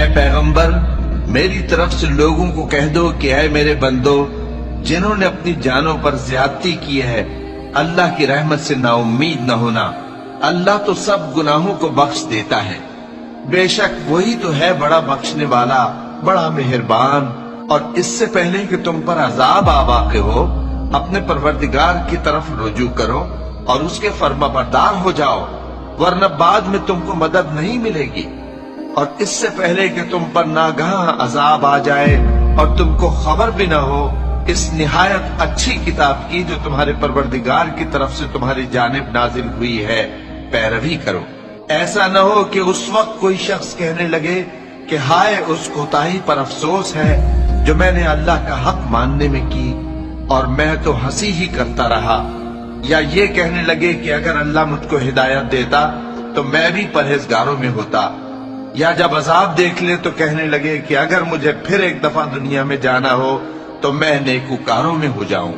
पैगंबर, मेरी तरफ से लोगों को कह दो कि ऐ मेरे बंदो, जिन्होंने अपनी जानों पर ज्यादती की है, अल्लाह की रहमत से नाउम्मीद न होना। अल्लाह तो सब गुनाहों को बख्श देता है। बेशक वही तो है बड़ा बख्शने वाला, बड़ा मेहरबान। और इससे पहले कि तुम पर अजाब आ वाक़े हो, अपने परवरदिगार की तरफ रुजू करो और उसके फर्माबरदार हो जाओ, वरना बाद में तुमको मदद नहीं मिलेगी। और इससे पहले कि तुम पर नागहां अजाब आ जाए और तुमको खबर भी ना हो, इस निहायत अच्छी किताब की जो तुम्हारे परवरदिगार की तरफ से तुम्हारी जानिब नाजिल हुई है, पैरवी करो। ऐसा न हो कि उस वक्त कोई शख्स कहने लगे कि हाय उस कोताही पर अफसोस है जो मैंने अल्लाह का हक मानने में की और मैं तो हंसी ही करता रहा। या ये कहने लगे कि अगर अल्लाह मुझको हिदायत देता तो मैं भी परहेजगारों में होता। या जब अजाब देख ले तो कहने लगे कि अगर मुझे फिर एक दफा दुनिया में जाना हो तो मैं नेकूकारों में हो जाऊं।